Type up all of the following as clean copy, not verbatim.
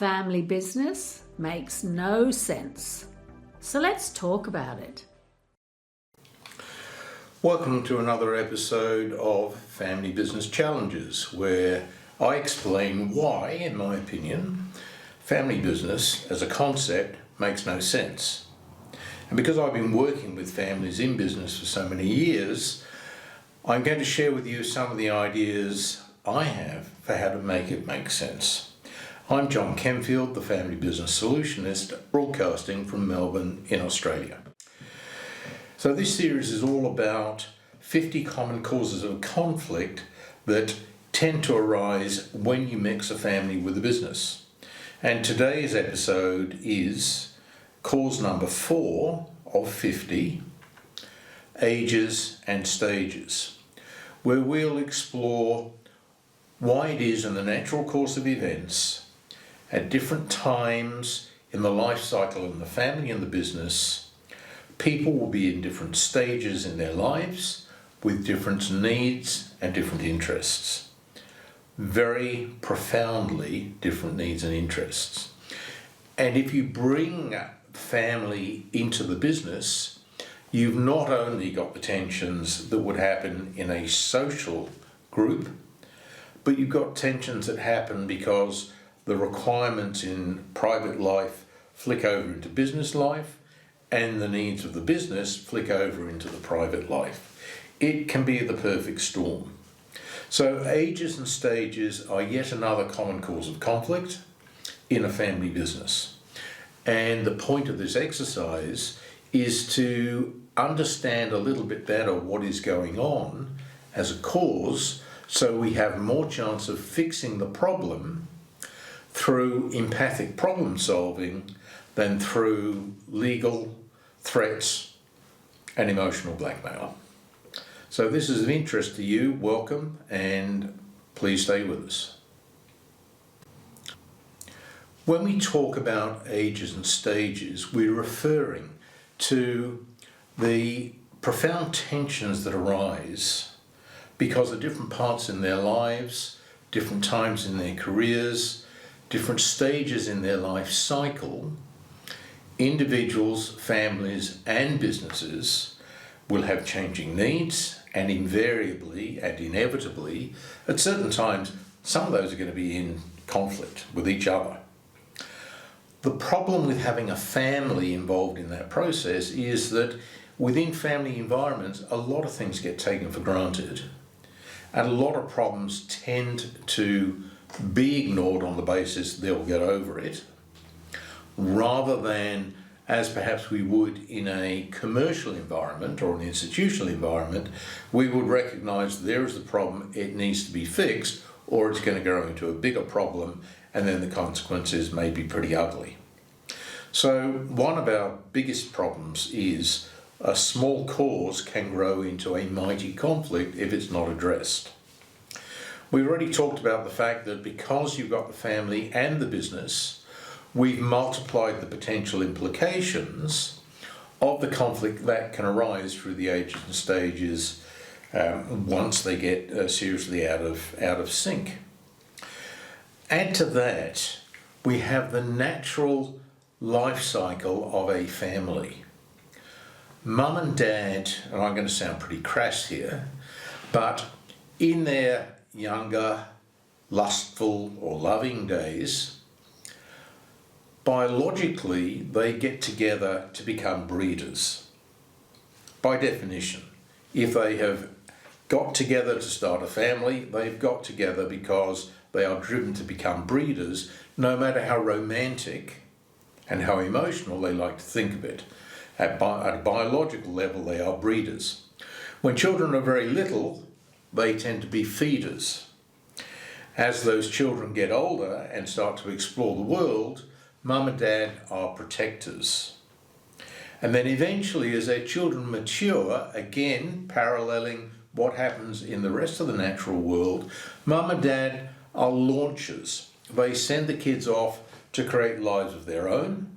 Family business makes no sense. So let's talk about it. Welcome to another episode of Family Business Challenges, where I explain why, in my opinion, family business as a concept makes no sense. And because I've been working with families in business for so many years, I'm going to share with you some of the ideas I have for how to make it make sense. I'm Jon Kenfield, the Family Business Solutionist, broadcasting from Melbourne in Australia. So this series is all about 50 common causes of conflict that tend to arise when you mix a family with a business. And today's episode is cause number 4 of 50, ages and stages, where we'll explore why it is in the natural course of events at different times in the life cycle of the family and the business, people will be in different stages in their lives with different needs and different interests. Very profoundly different needs and interests. And if you bring family into the business, you've not only got the tensions that would happen in a social group, but you've got tensions that happen because the requirements in private life flick over into business life, and the needs of the business flick over into the private life. It can be the perfect storm. So ages and stages are yet another common cause of conflict in a family business. And the point of this exercise is to understand a little bit better what is going on as a cause, so we have more chance of fixing the problem through empathic problem solving than through legal threats and emotional blackmail. So this is of interest to you, welcome, and please stay with us. When we talk about ages and stages, we're referring to the profound tensions that arise because of different parts in their lives, different times in their careers, different stages in their life cycle. Individuals, families, and businesses will have changing needs, and invariably and inevitably, at certain times, some of those are going to be in conflict with each other. The problem with having a family involved in that process is that within family environments, a lot of things get taken for granted, and a lot of problems tend to be ignored on the basis they'll get over it, rather than, as perhaps we would in a commercial environment or an institutional environment, we would recognise there is the problem, it needs to be fixed, or it's going to grow into a bigger problem, and then the consequences may be pretty ugly. So one of our biggest problems is a small cause can grow into a mighty conflict if it's not addressed. We've already talked about the fact that because you've got the family and the business, we've multiplied the potential implications of the conflict that can arise through the ages and stages once they get seriously out of sync. Add to that, we have the natural life cycle of a family. Mum and dad, and I'm going to sound pretty crass here, but in their younger, lustful or loving days, biologically they get together to become breeders. By definition, if they have got together to start a family, they've got together because they are driven to become breeders, no matter how romantic and how emotional they like to think of it. At a biological level, they are breeders. When children are very little, they tend to be feeders. As those children get older and start to explore the world, mum and dad are protectors. And then eventually, as their children mature, again paralleling what happens in the rest of the natural world, mum and dad are launchers. They send the kids off to create lives of their own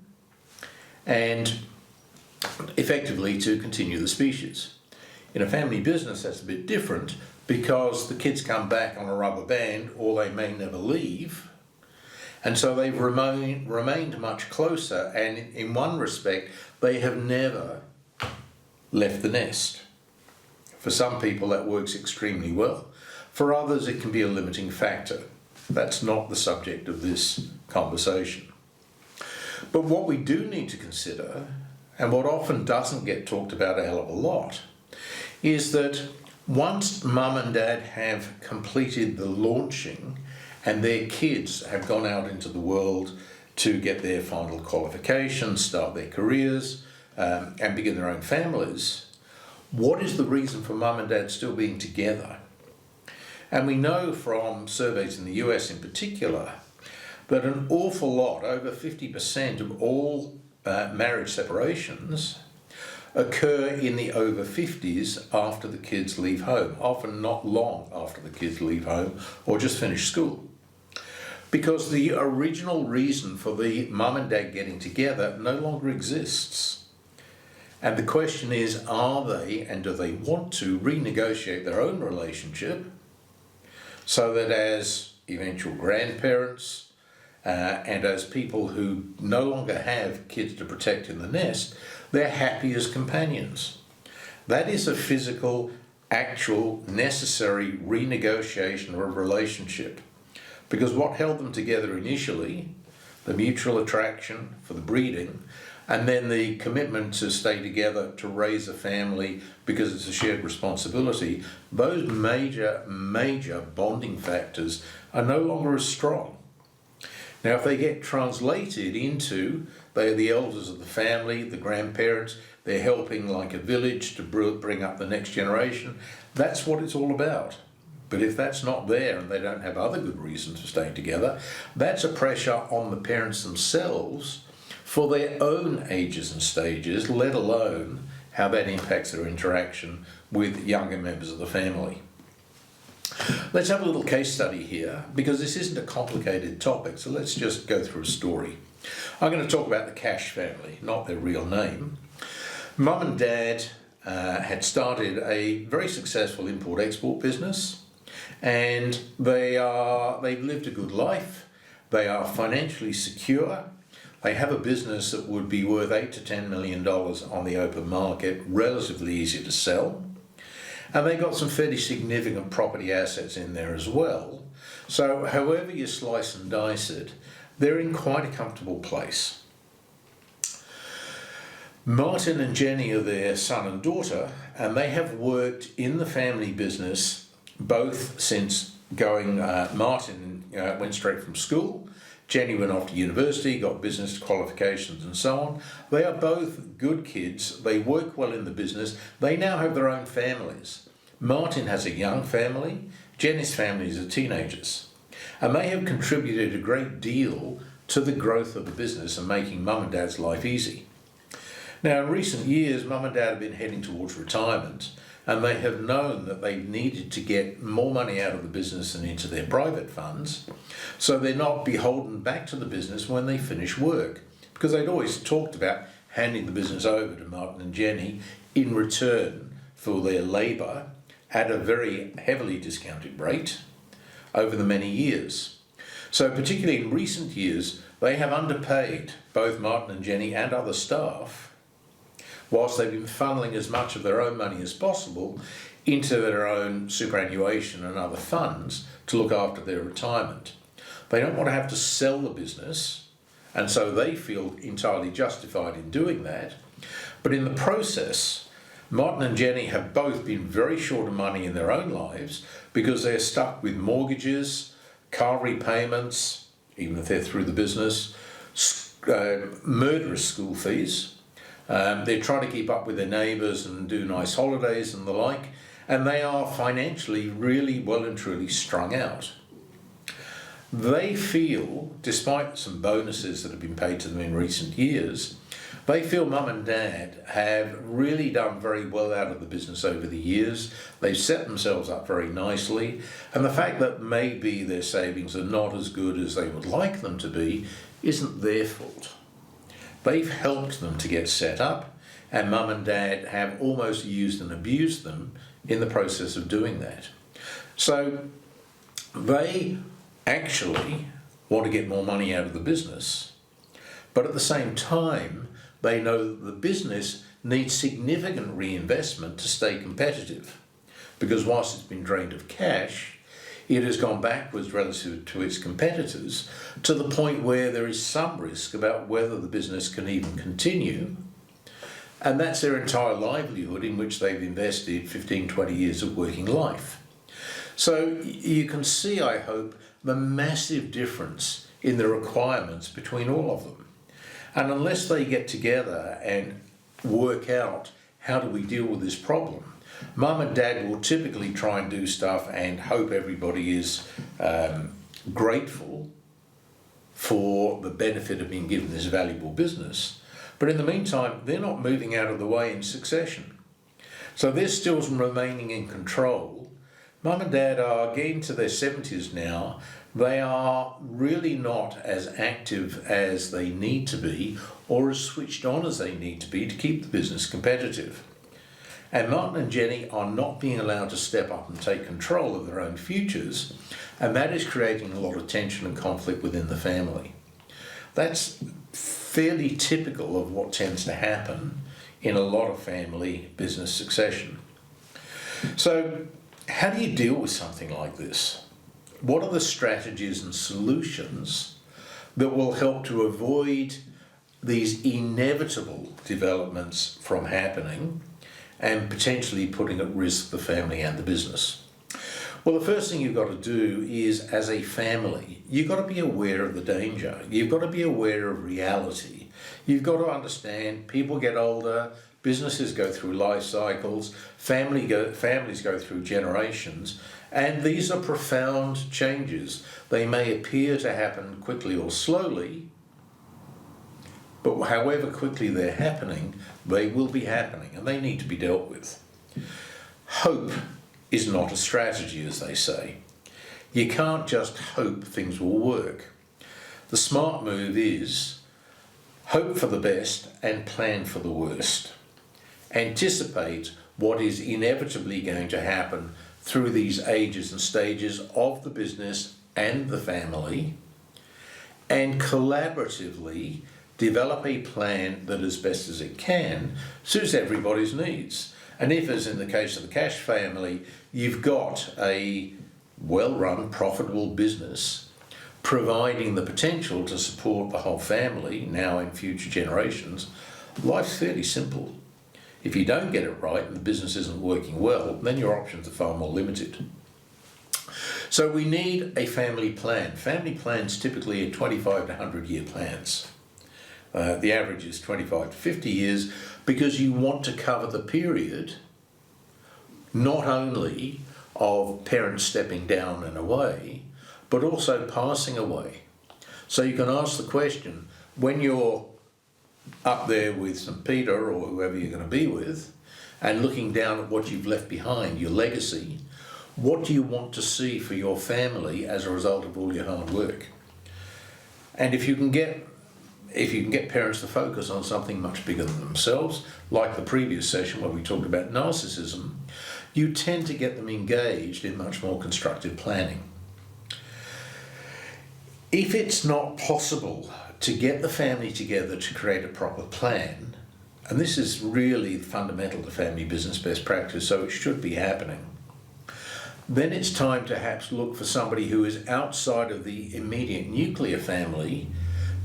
and effectively to continue the species. In a family business, that's a bit different because the kids come back on a rubber band or they may never leave. And so they've remained much closer, and in one respect, they have never left the nest. For some people, that works extremely well. For others, it can be a limiting factor. That's not the subject of this conversation. But what we do need to consider, and what often doesn't get talked about a hell of a lot, is that once mum and dad have completed the launching and their kids have gone out into the world to get their final qualifications, start their careers, and begin their own families, what is the reason for mum and dad still being together? And we know from surveys in the US in particular that an awful lot, over 50% of all marriage separations, occur in the over 50s after the kids leave home, often not long after the kids leave home or just finish school. Because the original reason for the mum and dad getting together no longer exists. And the question is, are they and do they want to renegotiate their own relationship so that as eventual grandparents and as people who no longer have kids to protect in the nest, they're happy as companions? That is a physical, actual, necessary renegotiation of a relationship. Because what held them together initially, the mutual attraction for the breeding, and then the commitment to stay together to raise a family because it's a shared responsibility, those major bonding factors are no longer as strong. Now, if they get translated into, they're the elders of the family, the grandparents, they're helping like a village to bring up the next generation, that's what it's all about. But if that's not there and they don't have other good reasons for staying together, that's a pressure on the parents themselves for their own ages and stages, let alone how that impacts their interaction with younger members of the family. Let's have a little case study here, because this isn't a complicated topic, so let's just go through a story. I'm going to talk about the Cash family, not their real name. Mum and Dad had started a very successful import-export business, and they've lived a good life. They are financially secure. They have a business that would be worth $8 to $10 million on the open market, relatively easy to sell. And they got some fairly significant property assets in there as well. So however you slice and dice it, they're in quite a comfortable place. Martin and Jenny are their son and daughter, and they have worked in the family business both since going, Martin went straight from school, Jenny went off to university, got business qualifications and so on. They are both good kids, they work well in the business, they now have their own families. Martin has a young family, Jenny's family are teenagers. And they have contributed a great deal to the growth of the business and making mum and dad's life easy. Now in recent years, mum and dad have been heading towards retirement, and they have known that they needed to get more money out of the business and into their private funds, so they're not beholden back to the business when they finish work, because they'd always talked about handing the business over to Martin and Jenny in return for their labour at a very heavily discounted rate over the many years. So particularly in recent years, they have underpaid both Martin and Jenny and other staff, whilst they've been funneling as much of their own money as possible into their own superannuation and other funds to look after their retirement. They don't want to have to sell the business, and so they feel entirely justified in doing that. But in the process, Martin and Jenny have both been very short of money in their own lives because they're stuck with mortgages, car repayments, even if they're through the business, murderous school fees. They're trying to keep up with their neighbours and do nice holidays and the like, and they are financially really well and truly strung out. They feel, despite some bonuses that have been paid to them in recent years, they feel mum and dad have really done very well out of the business over the years. They've set themselves up very nicely, and the fact that maybe their savings are not as good as they would like them to be isn't their fault. They've helped them to get set up, and mum and dad have almost used and abused them in the process of doing that. So they actually want to get more money out of the business, but at the same time, they know that the business needs significant reinvestment to stay competitive, because whilst it's been drained of cash, it has gone backwards relative to its competitors to the point where there is some risk about whether the business can even continue. And that's their entire livelihood in which they've invested 15, 20 years of working life. So you can see, I hope, the massive difference in the requirements between all of them. And unless they get together and work out how do we deal with this problem, mum and dad will typically try and do stuff and hope everybody is grateful for the benefit of being given this valuable business. But in the meantime, they're not moving out of the way in succession. So they're still remaining in control. Mum and dad are getting to their 70s now. They are really not as active as they need to be or as switched on as they need to be to keep the business competitive. And Martin and Jenny are not being allowed to step up and take control of their own futures, and that is creating a lot of tension and conflict within the family. That's fairly typical of what tends to happen in a lot of family business succession. So, how do you deal with something like this? What are the strategies and solutions that will help to avoid these inevitable developments from happening and potentially putting at risk the family and the business? Well, the first thing you've got to do is, as a family, you've got to be aware of the danger. You've got to be aware of reality. You've got to understand people get older, businesses go through life cycles, families go through generations, and these are profound changes. They may appear to happen quickly or slowly, but however quickly they're happening, they will be happening, and they need to be dealt with. Hope is not a strategy, as they say. You can't just hope things will work. The smart move is hope for the best and plan for the worst. Anticipate what is inevitably going to happen through these ages and stages of the business and the family, and collaboratively develop a plan that, as best as it can, suits everybody's needs. And if, as in the case of the Cash family, you've got a well-run, profitable business providing the potential to support the whole family now and future generations, life's fairly simple. If you don't get it right and the business isn't working well, then your options are far more limited. So we need a family plan. Family plans typically are 25 to 100-year plans. The average is 25 to 50 years, because you want to cover the period not only of parents stepping down and away, but also passing away. So you can ask the question, when you're up there with St. Peter or whoever you're going to be with, and looking down at what you've left behind, your legacy, what do you want to see for your family as a result of all your hard work? And if you can get parents to focus on something much bigger than themselves, like the previous session where we talked about narcissism, you tend to get them engaged in much more constructive planning. If it's not possible to get the family together to create a proper plan, and this is really fundamental to family business best practice, so it should be happening, then it's time to perhaps look for somebody who is outside of the immediate nuclear family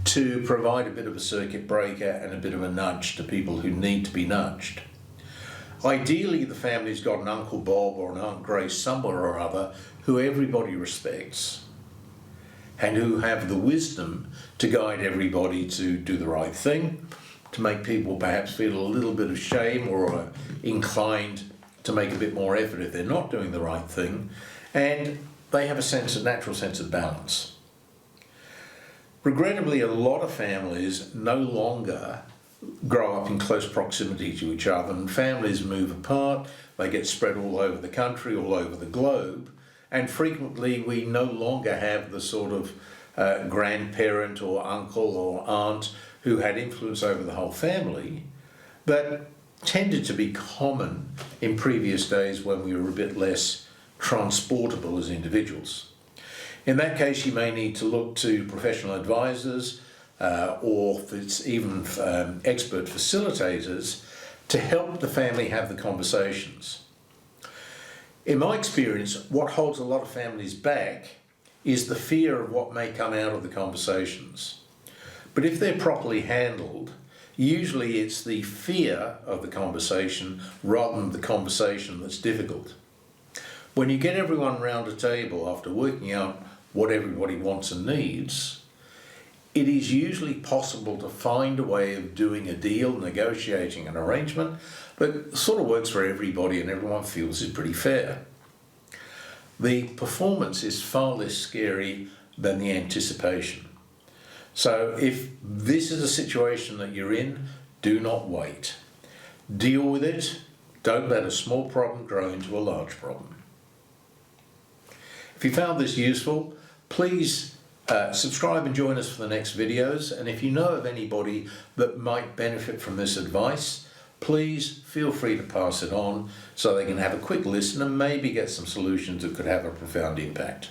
to provide a bit of a circuit breaker and a bit of a nudge to people who need to be nudged. Ideally, the family's got an Uncle Bob or an Aunt Grace somewhere or other who everybody respects and who have the wisdom to guide everybody to do the right thing, to make people perhaps feel a little bit of shame or inclined to make a bit more effort if they're not doing the right thing, and they have a natural sense of balance. Regrettably, a lot of families no longer grow up in close proximity to each other, and families move apart, they get spread all over the country, all over the globe, and frequently we no longer have the sort of grandparent or uncle or aunt who had influence over the whole family, that tended to be common in previous days when we were a bit less transportable as individuals. In that case, you may need to look to professional advisors or if it's even expert facilitators to help the family have the conversations. In my experience, what holds a lot of families back is the fear of what may come out of the conversations. But if they're properly handled, usually it's the fear of the conversation rather than the conversation that's difficult. When you get everyone round a table after working out what everybody wants and needs, it is usually possible to find a way of doing a deal, negotiating an arrangement that sort of works for everybody and everyone feels is pretty fair. The performance is far less scary than the anticipation. So if this is a situation that you're in, do not wait. Deal with it. Don't let a small problem grow into a large problem. If you found this useful, please subscribe and join us for the next videos. And if you know of anybody that might benefit from this advice, please feel free to pass it on so they can have a quick listen and maybe get some solutions that could have a profound impact.